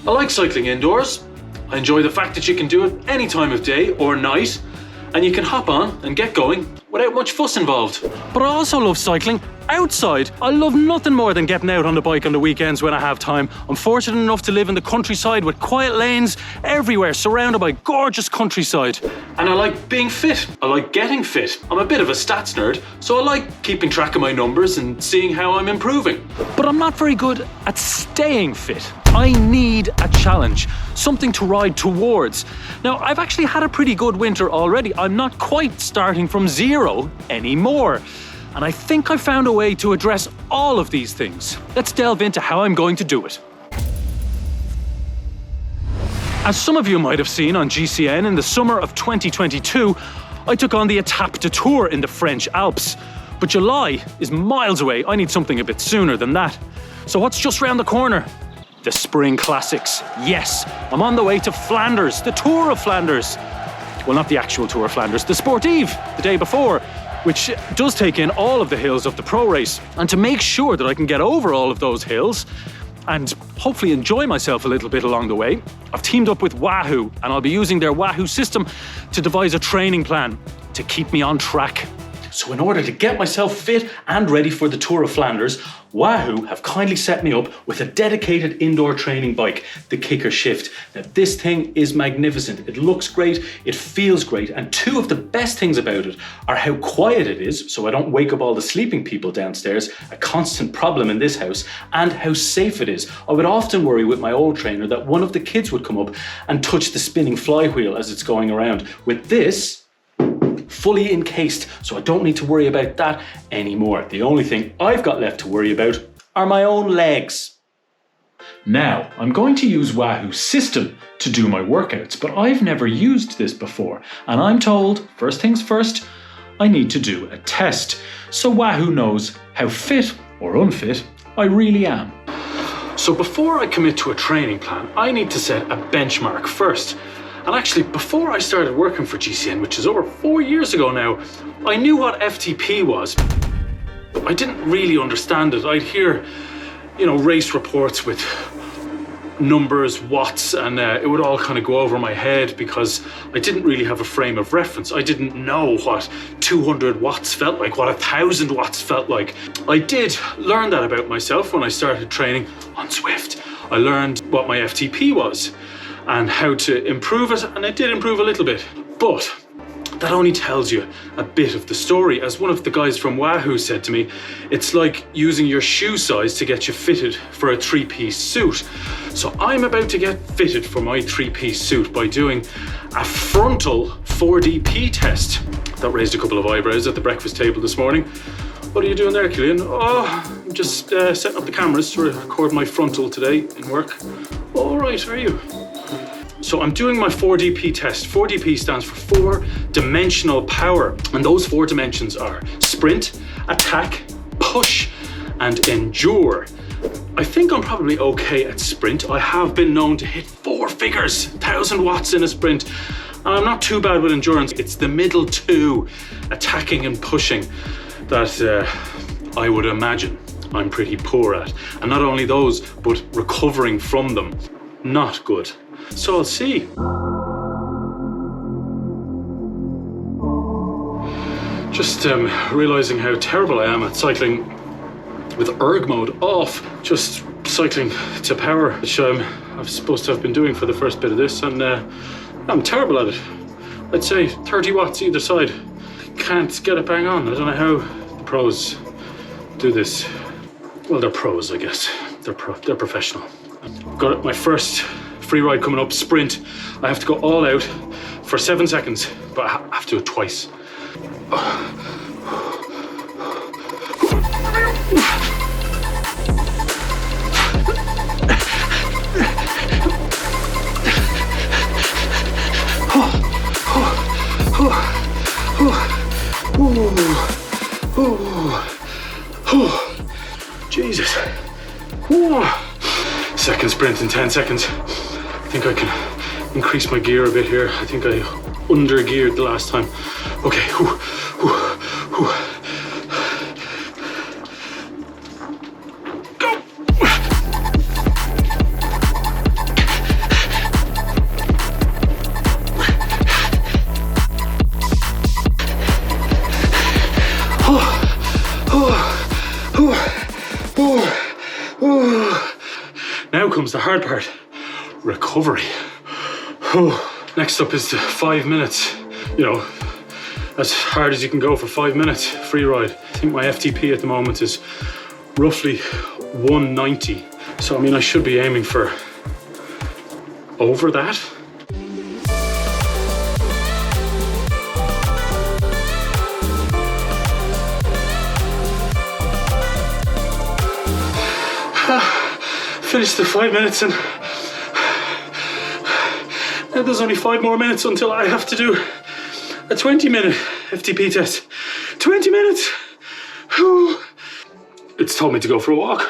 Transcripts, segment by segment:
I like cycling indoors. I enjoy the fact that you can do it any time of day or night, and you can hop on and get going without much fuss involved. But I also love cycling outside. I love nothing more than getting out on the bike on the weekends when I have time. I'm fortunate enough to live in the countryside with quiet lanes everywhere, surrounded by gorgeous countryside. And I like being fit. I like getting fit. I'm a bit of a stats nerd, so I like keeping track of my numbers and seeing how I'm improving. But I'm not very good at staying fit. I need a challenge, something to ride towards. Now, I've actually had a pretty good winter already. I'm not quite starting from zero anymore. And I think I found a way to address all of these things. Let's delve into how I'm going to do it. As some of you might have seen on GCN in the summer of 2022, I took on the Étape de Tour in the French Alps. But July is miles away. I need something a bit sooner than that. So what's just round the corner? The Spring Classics. Yes, I'm on the way to Flanders, the Tour of Flanders. Well, not the actual Tour of Flanders, the sportives, the day before, which does take in all of the hills of the pro race. And to make sure that I can get over all of those hills and hopefully enjoy myself a little bit along the way, I've teamed up with Wahoo, and I'll be using their Wahoo system to devise a training plan to keep me on track. So in order to get myself fit and ready for the Tour of Flanders, Wahoo have kindly set me up with a dedicated indoor training bike, the Kicker Shift. Now this thing is magnificent. It looks great, it feels great, and two of the best things about it are how quiet it is, so I don't wake up all the sleeping people downstairs, a constant problem in this house, and how safe it is. I would often worry with my old trainer that one of the kids would come up and touch the spinning flywheel as it's going around. With this, fully encased, so I don't need to worry about that anymore. The only thing I've got left to worry about are my own legs. Now, I'm going to use Wahoo's system to do my workouts, but I've never used this before, and I'm told, first things first, I need to do a test, so Wahoo knows how fit or unfit I really am. So before I commit to a training plan, I need to set a benchmark first. And actually, before I started working for GCN, which is over 4 years ago now, I knew what FTP was. I didn't really understand it. I'd hear, race reports with numbers, watts, and it would all kind of go over my head because I didn't really have a frame of reference. I didn't know what 200 watts felt like, what 1,000 watts felt like. I did learn that about myself when I started training on Zwift. I learned what my FTP was and how to improve it, and I did improve a little bit. But that only tells you a bit of the story. As one of the guys from Wahoo said to me, it's like using your shoe size to get you fitted for a three-piece suit. So I'm about to get fitted for my three-piece suit by doing a frontal 4DP test. That raised a couple of eyebrows at the breakfast table this morning. What are you doing there, Cillian? Oh, I'm just setting up the cameras to record my frontal today in work. All right, are you? So I'm doing my 4DP test. 4DP stands for 4-dimensional power. And those 4 dimensions are sprint, attack, push, and endure. I think I'm probably okay at sprint. I have been known to hit 4 figures, 1,000 watts in a sprint. And I'm not too bad with endurance. It's the middle 2, attacking and pushing, that I would imagine I'm pretty poor at. And not only those, but recovering from them. Not good. So I'll see. Just realising how terrible I am at cycling with erg mode off. Just cycling to power, which I'm supposed to have been doing for the first bit of this, and I'm terrible at it. I'd say 30 watts either side. Can't get it bang on. I don't know how the pros do this. Well, they're pros, I guess. They're professional. I've got my first free ride coming up, sprint. I have to go all out for 7 seconds, but I have to do it twice. Jesus. Second sprint in 10 seconds. I think I can increase my gear a bit here. I think I under-geared the last time. Okay. Go! comes the hard part. Recovery. Whew. Next up is the 5 minutes. You know, as hard as you can go for 5 minutes, free ride. I think my FTP at the moment is roughly 190. So, I mean, I should be aiming for over that. Finished the 5 minutes and now there's only 5 more minutes until I have to do a 20-minute FTP test. 20 minutes! Whew. It's told me to go for a walk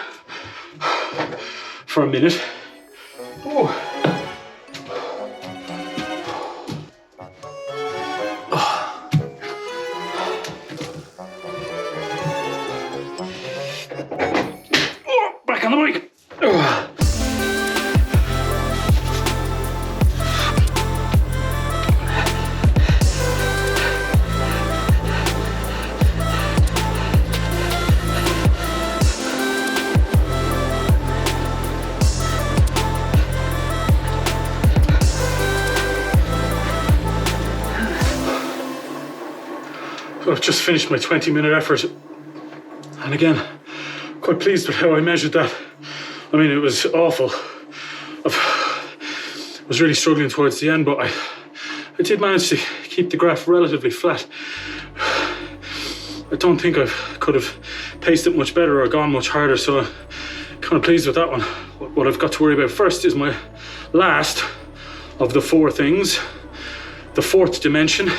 for a minute. Oh. Back on the bike. I've just finished my 20-minute effort, and again, quite pleased with how I measured that. I mean, it was awful. I was really struggling towards the end, but I did manage to keep the graph relatively flat. I don't think I could have paced it much better or gone much harder, so I'm kind of pleased with that one. What I've got to worry about first is my last of the 4 things. The 4th dimension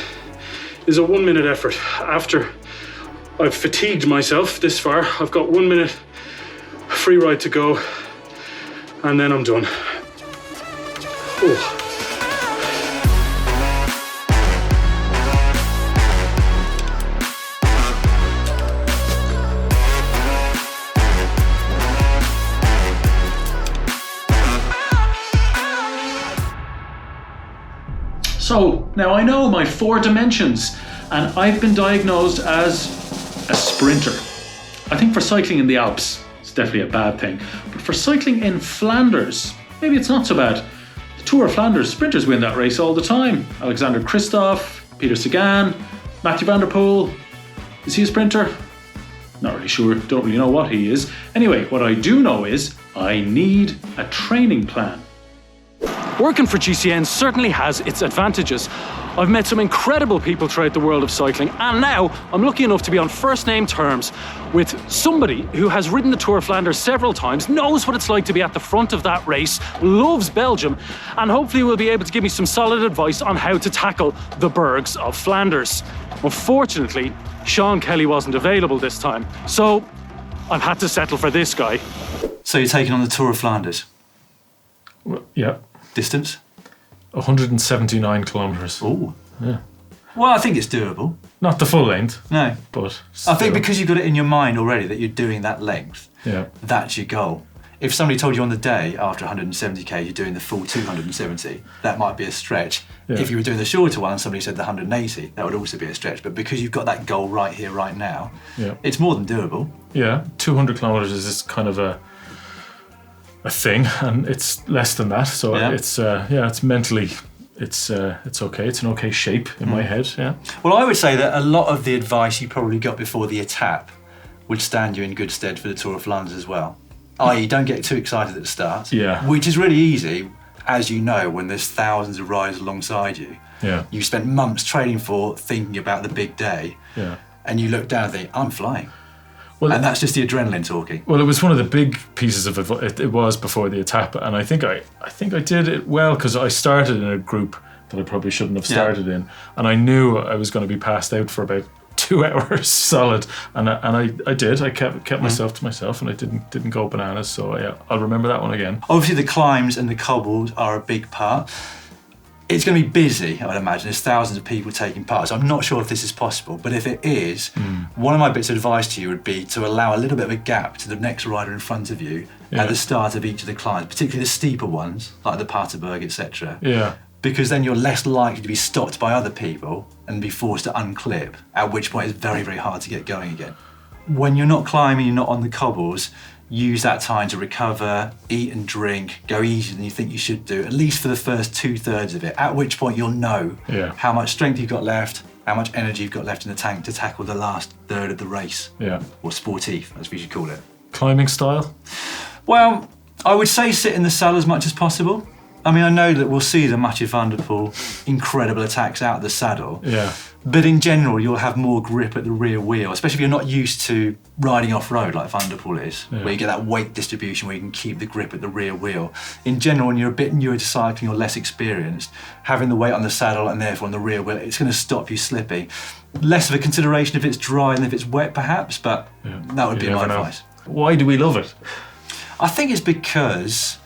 is a 1-minute effort. After I've fatigued myself this far, I've got 1 minute free ride to go, and then I'm done. Oh. So, now I know my 4 dimensions, and I've been diagnosed as a sprinter. I think for cycling in the Alps, it's definitely a bad thing. But for cycling in Flanders, maybe it's not so bad. The Tour of Flanders, sprinters win that race all the time. Alexander Kristoff, Peter Sagan, Mathieu van der Poel. Is he a sprinter? Not really sure, don't really know what he is. Anyway, what I do know is I need a training plan. Working for GCN certainly has its advantages. I've met some incredible people throughout the world of cycling, and now I'm lucky enough to be on first-name terms with somebody who has ridden the Tour of Flanders several times, knows what it's like to be at the front of that race, loves Belgium, and hopefully will be able to give me some solid advice on how to tackle the bergs of Flanders. Unfortunately, Cillian Kelly wasn't available this time, so I've had to settle for this guy. So you're taking on the Tour of Flanders? Well, yeah. Distance? 179 kilometres. Oh. Yeah. Well, I think it's doable. Not the full length. No. But I think because you've got it in your mind already that you're doing that length, yeah, that's your goal. If somebody told you on the day after 170k you're doing the full 270, that might be a stretch. Yeah. If you were doing the shorter one and somebody said the 180, that would also be a stretch. But because you've got that goal right here, right now, yeah, it's more than doable. Yeah, 200 kilometres is kind of a thing, and it's less than that. So Yeah. it's mentally, it's okay. It's an okay shape in my head. Yeah. Well, I would say that a lot of the advice you probably got before the Etape would stand you in good stead for the Tour of Flanders as well. I.e., don't get too excited at the start. Yeah. Which is really easy, as you know, when there's thousands of riders alongside you. Yeah. You spent months training for, thinking about the big day. Yeah. And you look down and think, I'm flying. Well, and that's just the adrenaline talking. Well, it was one of the big pieces of advice. It was before the Etape, and I think I did it well because I started in a group that I probably shouldn't have started in, and I knew I was going to be passed out for about 2 hours solid, and I did. I kept myself to myself, and I didn't go bananas. So yeah, I'll remember that one again. Obviously, the climbs and the cobbles are a big part. It's going to be busy, I would imagine. There's thousands of people taking part. So I'm not sure if this is possible, but if it is, one of my bits of advice to you would be to allow a little bit of a gap to the next rider in front of you at the start of each of the climbs, particularly the steeper ones, like the Paterberg, etc. Yeah. Because then you're less likely to be stopped by other people and be forced to unclip, at which point it's very, very hard to get going again. When you're not climbing, you're not on the cobbles, use that time to recover, eat and drink, go easier than you think you should do, at least for the first 2/3 of it, at which point you'll know how much strength you've got left, how much energy you've got left in the tank to tackle the last third of the race. Or sportive, as we should call it. Climbing style? Well, I would say sit in the saddle as much as possible. I mean, I know that we'll see the Mathieu van der Poel incredible attacks out of the saddle. But in general, you'll have more grip at the rear wheel, especially if you're not used to riding off-road like Van der Poel is, where you get that weight distribution where you can keep the grip at the rear wheel. In general, when you're a bit newer to cycling or less experienced, having the weight on the saddle and therefore on the rear wheel, it's going to stop you slipping. Less of a consideration if it's dry than if it's wet, perhaps, but that would be my advice. Why do we love it? I think it's because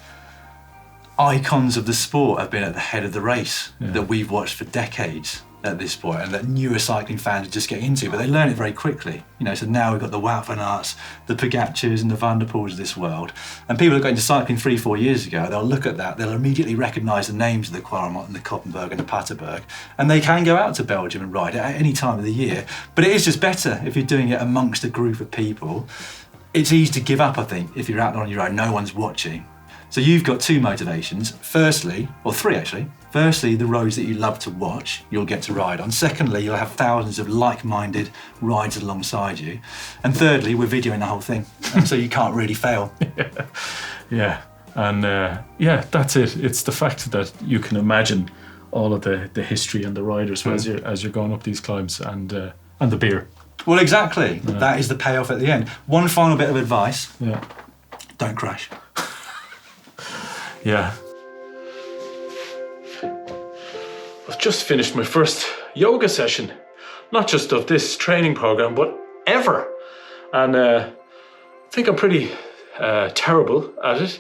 icons of the sport have been at the head of the race that we've watched for decades at this point, and that newer cycling fans are just getting into, but they learn it very quickly. You know, so now we've got the Wout van Aerts, the Pogacars and the Van der Poels of this world, and people that got into cycling 3-4 years ago, they'll look at that, they'll immediately recognise the names of the Quaremont and the Koppenberg and the Paterberg, and they can go out to Belgium and ride it at any time of the year. But it is just better if you're doing it amongst a group of people. It's easy to give up, I think, if you're out on your own, no one's watching. So you've got two motivations. Firstly, or three actually. Firstly, the roads that you love to watch, you'll get to ride on. Secondly, you'll have thousands of like-minded riders alongside you. And thirdly, we're videoing the whole thing. And so you can't really fail. And that's it. It's the fact that you can imagine all of the history and the riders as you're going up these climbs, and the beer. Well, exactly. That is the payoff at the end. One final bit of advice. Don't crash. I've just finished my first yoga session, not just of this training program, but ever. And I think I'm pretty terrible at it.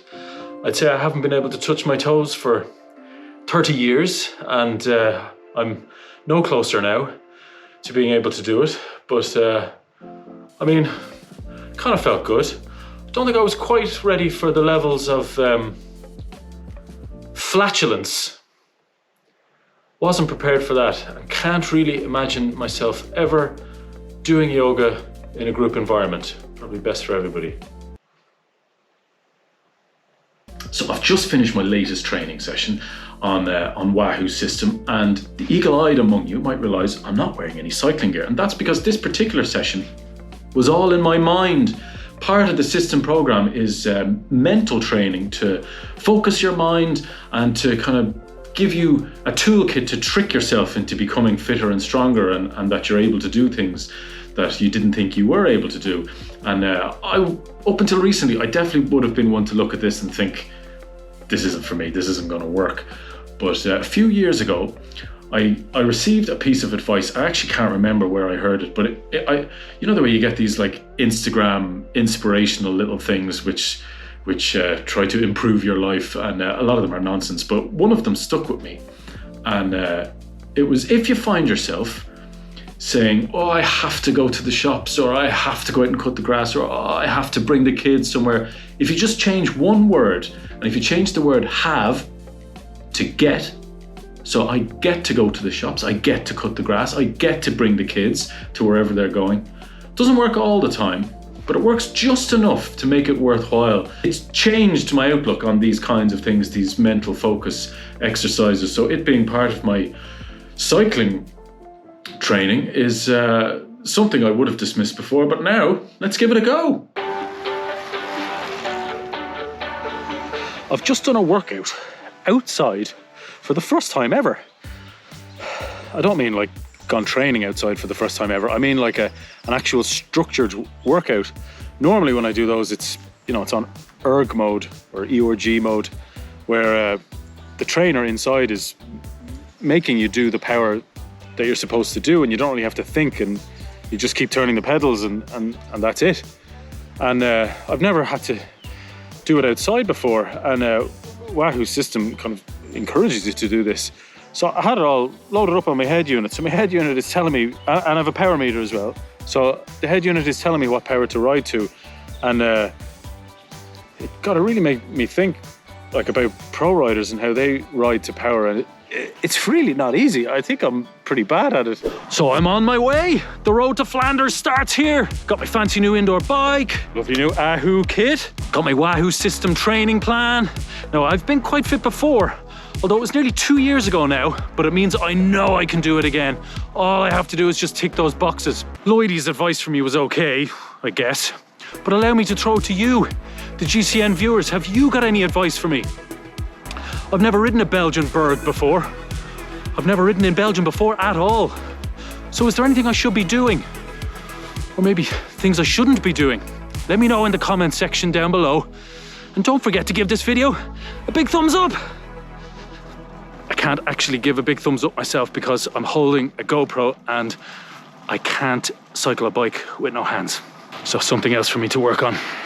I'd say I haven't been able to touch my toes for 30 years, and I'm no closer now to being able to do it. But I mean, kind of felt good. Don't think I was quite ready for the levels of flatulence. Wasn't prepared for that. I can't really imagine myself ever doing yoga in a group environment. Probably best for everybody. So I've just finished my latest training session on Wahoo's system, and the eagle-eyed among you might realise I'm not wearing any cycling gear, and that's because this particular session was all in my mind. Part of the system program is mental training to focus your mind and to kind of give you a toolkit to trick yourself into becoming fitter and stronger, and that you're able to do things that you didn't think you were able to do. And up until recently, I definitely would have been one to look at this and think, this isn't for me, this isn't going to work. But a few years ago, I received a piece of advice. I actually can't remember where I heard it, but you know the way you get these like Instagram inspirational little things which try to improve your life, and a lot of them are nonsense, but one of them stuck with me. And it was, if you find yourself saying, oh, I have to go to the shops, or I have to go out and cut the grass, or oh, I have to bring the kids somewhere, if you just change one word, and if you change the word have to get, so I get to go to the shops, I get to cut the grass, I get to bring the kids to wherever they're going. Doesn't work all the time, but it works just enough to make it worthwhile. It's changed my outlook on these kinds of things, these mental focus exercises. So it being part of my cycling training is something I would have dismissed before, but now let's give it a go. I've just done a workout outside for the first time ever. I don't mean like gone training outside for the first time ever. I mean like an actual structured workout. Normally when I do those, it's on erg mode or ERG mode, where the trainer inside is making you do the power that you're supposed to do, and you don't really have to think, and you just keep turning the pedals and that's it. And I've never had to do it outside before, and Wahoo's system kind of encourages you to do this. So I had it all loaded up on my head unit. So my head unit is telling me, and I have a power meter as well. So the head unit is telling me what power to ride to. And it got to really make me think, like about pro riders and how they ride to power, and it's really not easy. I think I'm pretty bad at it. So I'm on my way. The road to Flanders starts here. Got my fancy new indoor bike, lovely new Ahoo kit, got my Wahoo system training plan. Now, I've been quite fit before, although it was nearly 2 years ago now, but it means I know I can do it again. All I have to do is just tick those boxes. Lloydie's advice for me was okay, I guess. But allow me to throw it to you, the GCN viewers. Have you got any advice for me? I've never ridden a Belgian berg before. I've never ridden in Belgium before at all. So is there anything I should be doing? Or maybe things I shouldn't be doing? Let me know in the comment section down below. And don't forget to give this video a big thumbs up. I can't actually give a big thumbs up myself because I'm holding a GoPro and I can't cycle a bike with no hands. So something else for me to work on.